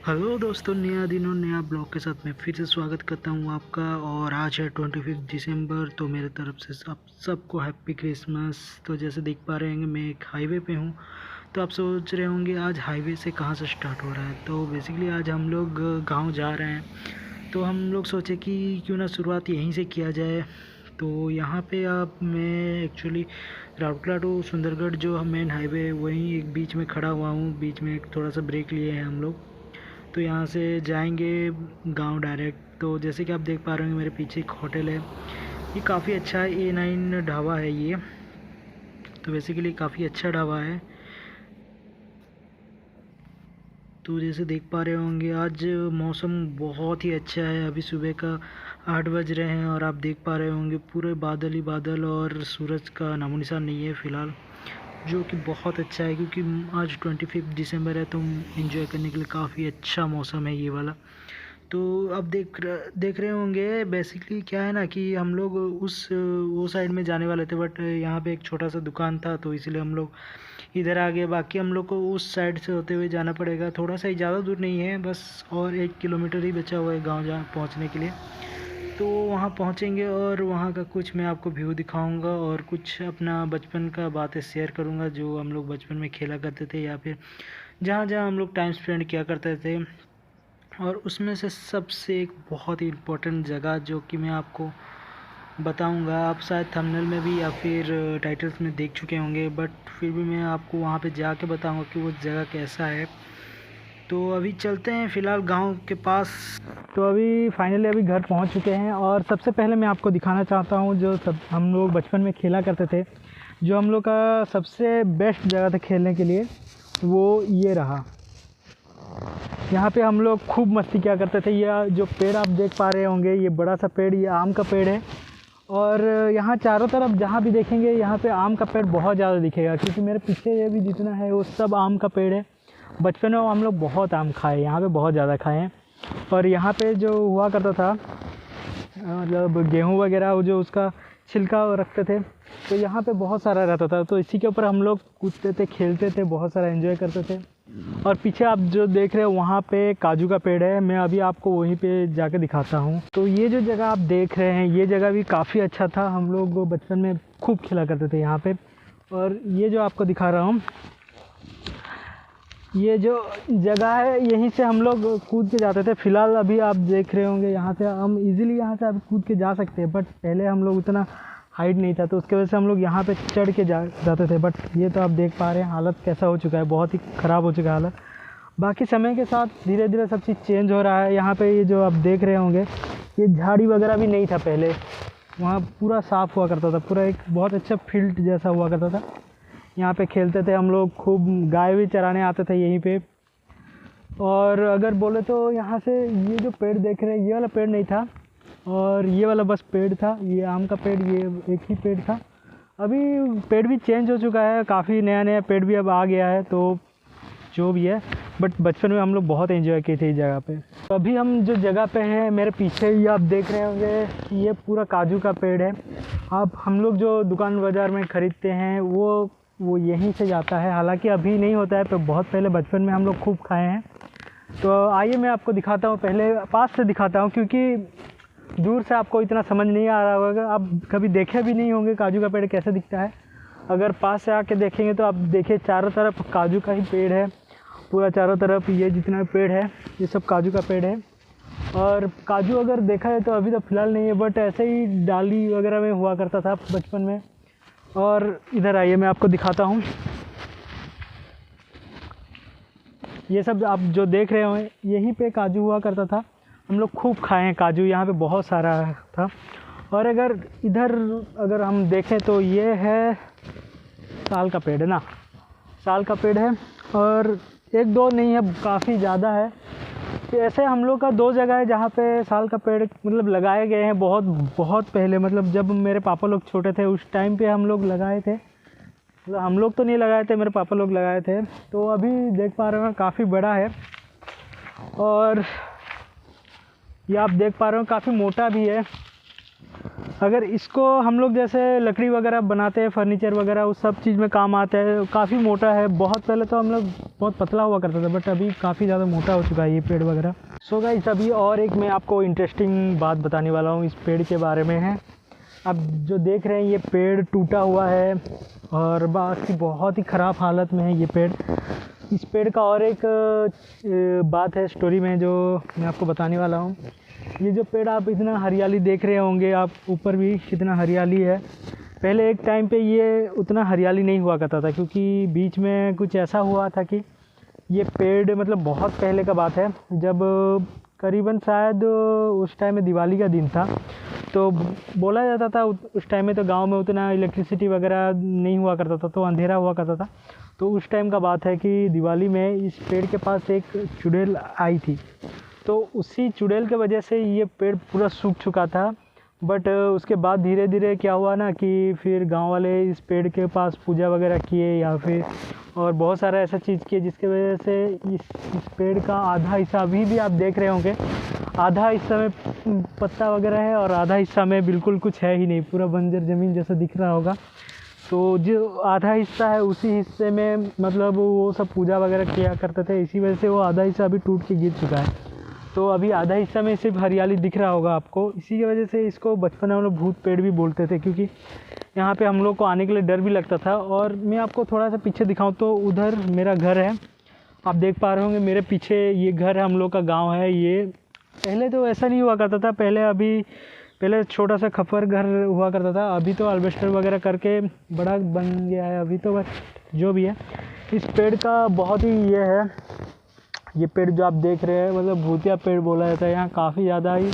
Hello दोस्तों, नया दिन और नया ब्लॉग के साथ मैं फिर से स्वागत करता हूँ आपका। और आज है 25 दिसंबर, तो मेरे तरफ से सबको हैप्पी क्रिसमस। तो जैसे देख पा रहे होंगे मैं एक हाईवे पे हूँ। तो आप सोच रहे होंगे आज हाईवे से कहाँ से स्टार्ट हो रहा है। तो बेसिकली आज हम लोग गांव जा रहे हैं। तो हम लोग सोचे कि क्यों ना शुरुआत यहीं से किया जाए। तो यहाँ पे आप मैं एक्चुअली राउरकेला टू सुंदरगढ़ जो मेन हाईवे वहीं एक बीच में खड़ा हुआ हूँ। बीच में एक थोड़ा सा ब्रेक लिए हैं हम लोग। तो यहाँ से जाएंगे गांव डायरेक्ट। तो जैसे कि आप देख पा रहे होंगे मेरे पीछे एक होटल है। ये काफ़ी अच्छा है, A9 ढाबा है ये। तो बेसिकली काफ़ी अच्छा ढाबा है। तो जैसे देख पा रहे होंगे आज मौसम बहुत ही अच्छा है। अभी सुबह का 8 बज रहे हैं और आप देख पा रहे होंगे पूरे बादल ही बादल और सूरज का नामो निशान नहीं है फ़िलहाल, जो कि बहुत अच्छा है क्योंकि आज 25 दिसंबर है। तो एंजॉय करने के लिए काफ़ी अच्छा मौसम है ये वाला। तो अब देख रहे होंगे बेसिकली क्या है ना कि हम लोग वो साइड में जाने वाले थे, बट यहाँ पे एक छोटा सा दुकान था तो इसलिए हम लोग इधर आ गए। बाकी हम लोग को उस साइड से होते हुए जाना पड़ेगा, थोड़ा सा ही, ज़्यादा दूर नहीं है, बस और 1 किलोमीटर ही बचा हुआ है गाँव जहाँ पहुँचने के लिए। तो वहाँ पहुँचेंगे और वहाँ का कुछ मैं आपको व्यू दिखाऊंगा और कुछ अपना बचपन का बातें शेयर करूँगा जो हम लोग बचपन में खेला करते थे या फिर जहाँ जहाँ हम लोग टाइम स्पेंड किया करते थे। और उसमें से सबसे एक बहुत ही इम्पोर्टेंट जगह जो कि मैं आपको बताऊंगा, आप शायद थंबनेल में भी या फिर टाइटल्स में देख चुके होंगे, बट फिर भी मैं आपको वहाँ पे जाके बताऊंगा कि वो जगह कैसा है। तो अभी चलते हैं फ़िलहाल गांव के पास। तो अभी फाइनली अभी घर पहुंच चुके हैं और सबसे पहले मैं आपको दिखाना चाहता हूं जो सब हम लोग बचपन में खेला करते थे, जो हम लोग का सबसे बेस्ट जगह था खेलने के लिए, वो ये रहा। यहाँ पे हम लोग खूब मस्ती किया करते थे। यह जो पेड़ आप देख पा रहे होंगे, ये बड़ा सा पेड़, ये आम का पेड़ है। और यहाँ चारों तरफ जहाँ भी देखेंगे यहाँ पे आम का पेड़ बहुत ज़्यादा दिखेगा, क्योंकि मेरे पीछे ये भी जितना है वो सब आम का पेड़ है। बचपन में हम लोग बहुत आम खाए, यहाँ पे बहुत ज़्यादा खाए हैं। और यहाँ पे जो हुआ करता था, मतलब गेहूँ वगैरह वो जो उसका छिलका रखते थे, तो यहाँ पे बहुत सारा रहता था। तो इसी के ऊपर हम लोग कूदते थे, खेलते थे, बहुत सारा एंजॉय करते थे। और पीछे आप जो देख रहे हो वहाँ पे काजू का पेड़ है, मैं अभी आपको वहीं पे जाके दिखाता हूँ। तो ये जो जगह आप देख रहे हैं, ये जगह भी काफ़ी अच्छा था, हम लोग बचपन में खूब खेला करते थे यहाँ पे। और ये जो आपको दिखा रहा हूँ, ये जो जगह है यहीं से हम लोग कूद के जाते थे। फ़िलहाल अभी आप देख रहे होंगे यहाँ से हम इजीली यहाँ से अब कूद के जा सकते हैं, बट पहले हम लोग उतना हाइट नहीं था तो उसकी वजह से हम लोग यहाँ पे चढ़ के जाते थे। बट ये तो आप देख पा रहे हैं हालत कैसा हो चुका है, बहुत ही ख़राब हो चुका है हालत। बाकी समय के साथ धीरे धीरे सब चीज़ चेंज हो रहा है। यहाँ पे ये जो आप देख रहे होंगे, ये झाड़ी वगैरह भी नहीं था पहले, वहाँ पूरा साफ़ हुआ करता था, पूरा एक बहुत अच्छा फील्ड जैसा हुआ करता था। यहाँ पे खेलते थे हम लोग खूब, गाय भी चराने आते थे यहीं पे। और अगर बोले तो यहाँ से ये जो पेड़ देख रहे हैं, ये वाला पेड़ नहीं था और ये वाला बस पेड़ था, ये आम का पेड़, ये एक ही पेड़ था। अभी पेड़ भी चेंज हो चुका है, काफ़ी नया नया पेड़ भी अब आ गया है, तो जो भी है, बट बचपन में हम लोग बहुत एंजॉय किए थे इस जगह पे। तो अभी हम जो जगह पे हैं, मेरे पीछे ही आप देख रहे होंगे कि ये पूरा काजू का पेड़ है। अब हम लोग जो दुकान बाज़ार में ख़रीदते हैं वो यहीं से जाता है, हालांकि अभी नहीं होता है, पर बहुत पहले बचपन में हम लोग खूब खाए हैं। तो आइए मैं आपको दिखाता हूँ, पहले पास से दिखाता हूँ, क्योंकि दूर से आपको इतना समझ नहीं आ रहा होगा, आप कभी देखे भी नहीं होंगे काजू का पेड़ कैसे दिखता है। अगर पास से आके देखेंगे तो आप देखिए चारों तरफ काजू का ही पेड़ है, पूरा चारों तरफ ये जितना पेड़ है ये सब काजू का पेड़ है। और काजू अगर देखा जाए तो अभी तो फ़िलहाल नहीं है, बट ऐसे ही डाली वगैरह में हुआ करता था बचपन में। और इधर आइए मैं आपको दिखाता हूँ, ये सब आप जो देख रहे हो यहीं पे काजू हुआ करता था। हम लोग खूब खाए हैं काजू, यहाँ पे बहुत सारा था। और अगर इधर अगर हम देखें तो ये है साल का पेड़ है ना, साल का पेड़ है, और एक दो नहीं है, काफ़ी ज़्यादा है। तो ऐसे हम लोग का 2 जगह है जहाँ पे साल का पेड़ मतलब लगाए गए हैं, बहुत बहुत पहले, मतलब जब मेरे पापा लोग छोटे थे उस टाइम पे हम लोग लगाए थे। मतलब हम लोग तो नहीं लगाए थे, मेरे पापा लोग लगाए थे। तो अभी देख पा रहे हो काफ़ी बड़ा है, और ये आप देख पा रहे हो काफ़ी मोटा भी है। अगर इसको हम लोग जैसे लकड़ी वगैरह बनाते हैं, फर्नीचर वगैरह, उस सब चीज़ में काम आता है। काफ़ी मोटा है, बहुत पहले तो हम लोग बहुत पतला हुआ करता था, बट अभी काफ़ी ज़्यादा मोटा हो चुका है ये पेड़ वगैरह। सो गाइस, अभी और एक मैं आपको इंटरेस्टिंग बात बताने वाला हूँ इस पेड़ के बारे में है। अब जो देख रहे हैं ये पेड़ टूटा हुआ है और बाकी बहुत ही ख़राब हालत में है ये पेड़। इस पेड़ का और एक बात है स्टोरी में जो मैं आपको बताने वाला हूँ। ये जो पेड़ आप इतना हरियाली देख रहे होंगे, आप ऊपर भी कितना हरियाली है। पहले एक टाइम पे ये उतना हरियाली नहीं हुआ करता था, क्योंकि बीच में कुछ ऐसा हुआ था कि ये पेड़ मतलब बहुत पहले का बात है, जब करीबन शायद उस टाइम में दिवाली का दिन था। तो बोला जाता था उस टाइम में तो गांव में उतना इलेक्ट्रिसिटी वगैरह नहीं हुआ करता था, तो अंधेरा हुआ करता था। तो उस टाइम का बात है कि दिवाली में इस पेड़ के पास एक चुड़ैल आई थी। तो उसी चुड़ैल के वजह से ये पेड़ पूरा सूख चुका था। बट उसके बाद धीरे धीरे क्या हुआ ना कि फिर गांव वाले इस पेड़ के पास पूजा वगैरह किए, या फिर और बहुत सारा ऐसा चीज़ किए जिसके वजह से इस पेड़ का आधा हिस्सा अभी भी आप देख रहे होंगे, आधा हिस्सा में पत्ता वगैरह है और आधा हिस्सा में बिल्कुल कुछ है ही नहीं, पूरा बंजर ज़मीन जैसा दिख रहा होगा। तो जो आधा हिस्सा है उसी हिस्से में मतलब वो सब पूजा वगैरह किया करते थे, इसी वजह से वो आधा हिस्सा अभी टूट के गिर चुका है। तो अभी आधा हिस्सा में सिर्फ हरियाली दिख रहा होगा आपको। इसी की वजह से इसको बचपन में हम लोग भूत पेड़ भी बोलते थे, क्योंकि यहाँ पे हम लोग को आने के लिए डर भी लगता था। और मैं आपको थोड़ा सा पीछे दिखाऊं तो उधर मेरा घर है, आप देख पा रहे होंगे मेरे पीछे ये घर है, हम लोग का गाँव है ये। पहले तो ऐसा नहीं हुआ करता था, पहले छोटा सा खप्पर घर हुआ करता था, अभी तो अल्बेस्टर वगैरह करके बड़ा बन गया है अभी तो। बस जो भी है, इस पेड़ का बहुत ही ये है, ये पेड़ जो आप देख रहे हैं मतलब भूतिया पेड़ बोला जाता है। यहाँ काफ़ी ज़्यादा ही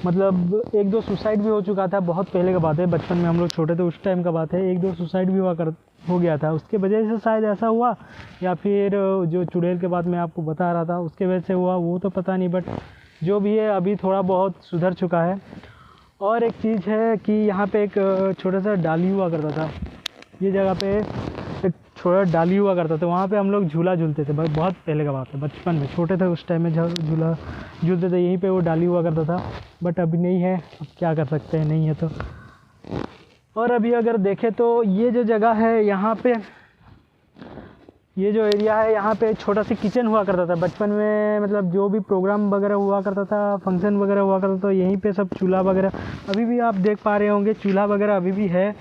मतलब 1-2 सुसाइड भी हो चुका था, बहुत पहले का बात है, बचपन में हम लोग छोटे थे उस टाइम का बात है। 1-2 सुसाइड भी हो गया था, उसके वजह से शायद ऐसा हुआ, या फिर जो चुड़ैल के बाद मैं आपको बता रहा था उसके वजह से हुआ, वो तो पता नहीं। बट जो भी है अभी थोड़ा बहुत सुधर चुका है। और एक चीज़ है कि यहाँ पे एक छोटा सा डाली हुआ करता था, ये जगह पे एक छोटा डाली हुआ करता था, वहाँ पे हम लोग झूला झूलते थे। बहुत पहले का बात है, बचपन में छोटे थे उस टाइम में झूला झूलते थे, यहीं पे वो डाली हुआ करता था। बट अभी नहीं है, अब क्या कर सकते हैं, नहीं है तो। और अभी अगर देखें तो ये जो जगह है यहाँ पे, ये जो एरिया है यहाँ पे छोटा सा किचन हुआ करता था बचपन में, मतलब जो भी प्रोग्राम वगैरह हुआ करता था, फंक्शन वगैरह हुआ करता था, यहीं पे सब चूल्हा वगैरह अभी भी आप देख पा रहे होंगे, चूल्हा वगैरह अभी भी है,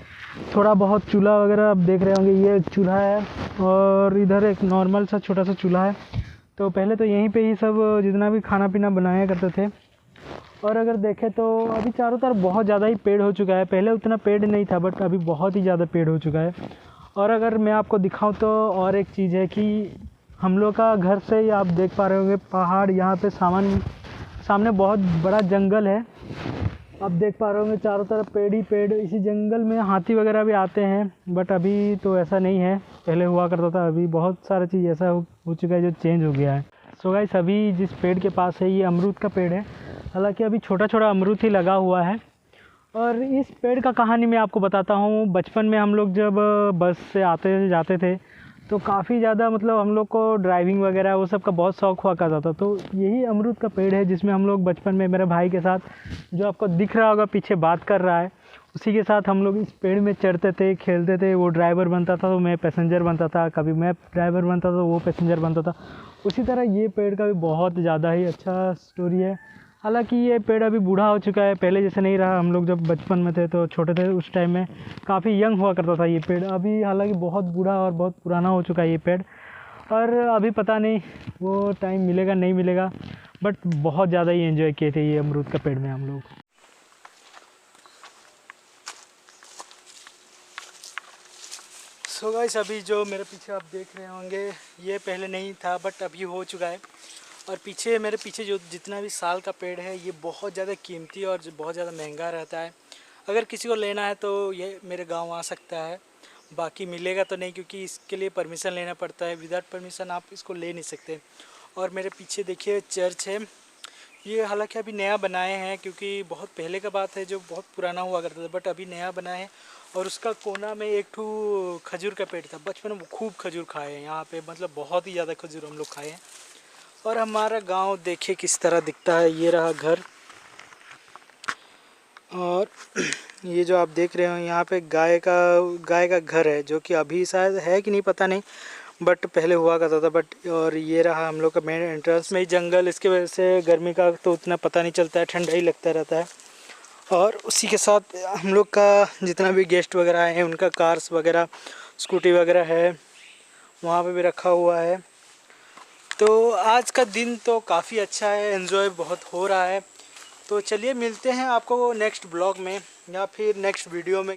थोड़ा बहुत चूल्हा वगैरह आप देख रहे होंगे। ये चूल्हा है और इधर एक नॉर्मल सा छोटा सा चूल्हा है। तो पहले तो यहीं पे ही सब जितना भी खाना पीना बनाया करते थे। और अगर देखें तो अभी चारों तरफ बहुत ज़्यादा ही पेड़ हो चुका है, पहले उतना पेड़ नहीं था बट अभी बहुत ही ज़्यादा पेड़ हो चुका है। और अगर मैं आपको दिखाऊं तो और एक चीज़ है कि हम लोग का घर से ही आप देख पा रहे होंगे पहाड़, यहाँ पे सामने बहुत बड़ा जंगल है, आप देख पा रहे होंगे चारों तरफ पेड़ ही पेड़। इसी जंगल में हाथी वगैरह भी आते हैं, बट अभी तो ऐसा नहीं है, पहले हुआ करता था। अभी बहुत सारा चीज़ ऐसा हो चुका है जो चेंज हो गया है। सो गाइस, अभी जिस पेड़ के पास है ये अमरूद का पेड़ है, हालांकि अभी छोटा छोटा अमरूद ही लगा हुआ है। और इस पेड़ का कहानी मैं आपको बताता हूँ। बचपन में हम लोग जब बस से आते जाते थे तो काफ़ी ज़्यादा मतलब हम लोग को ड्राइविंग वगैरह वो सब का बहुत शौक़ हुआ करता था। तो यही अमरूद का पेड़ है जिसमें हम लोग बचपन में मेरे भाई के साथ, जो आपको दिख रहा होगा पीछे बात कर रहा है, उसी के साथ हम लोग इस पेड़ में चढ़ते थे, खेलते थे। वो ड्राइवर बनता था तो मैं पैसेंजर बनता था, कभी मैं ड्राइवर बनता था तो वो पैसेंजर बनता था। उसी तरह ये पेड़ का भी बहुत ज़्यादा ही अच्छा स्टोरी है। हालांकि ये पेड़ अभी बूढ़ा हो चुका है, पहले जैसे नहीं रहा। हम लोग जब बचपन में थे तो छोटे थे उस टाइम में काफ़ी यंग हुआ करता था ये पेड़, अभी हालांकि बहुत बूढ़ा और बहुत पुराना हो चुका है ये पेड़। और अभी पता नहीं वो टाइम मिलेगा नहीं मिलेगा, बट बहुत ज़्यादा ही एंजॉय किए थे ये अमरूद का पेड़ में हम लोग। सो गाइस, अभी जो मेरे पीछे आप देख रहे होंगे ये पहले नहीं था बट अभी हो चुका है। और मेरे पीछे जो जितना भी साल का पेड़ है ये बहुत ज़्यादा कीमती और बहुत ज़्यादा महंगा रहता है। अगर किसी को लेना है तो ये मेरे गांव आ सकता है, बाकी मिलेगा तो नहीं, क्योंकि इसके लिए परमिशन लेना पड़ता है। विदाउट परमिशन आप इसको ले नहीं सकते। और मेरे पीछे देखिए चर्च है, ये हालांकि अभी नया बनाए हैं, क्योंकि बहुत पहले का बात है जो बहुत पुराना हुआ करता था, बट अभी नया बना है। और उसका कोना में एक ठो खजूर का पेड़ था, बचपन में खूब खजूर खाए हैं यहाँ पे, मतलब बहुत ही ज़्यादा खजूर हम लोग खाए हैं। और हमारा गांव देखिए किस तरह दिखता है, ये रहा घर। और ये जो आप देख रहे हो यहाँ पे गाय का घर है, जो कि अभी शायद है कि नहीं पता नहीं, बट पहले हुआ करता था। बट और ये रहा हम लोग का मेन एंट्रेंस में ही जंगल, इसके वजह से गर्मी का तो उतना पता नहीं चलता है, ठंडा ही लगता रहता है। और उसी के साथ हम लोग का जितना भी गेस्ट वगैरह आए हैं उनका कार्स वगैरह, स्कूटी वगैरह है वहाँ पे भी रखा हुआ है। तो आज का दिन तो काफ़ी अच्छा है, एंजॉय बहुत हो रहा है। तो चलिए मिलते हैं आपको नेक्स्ट ब्लॉग में या फिर नेक्स्ट वीडियो में।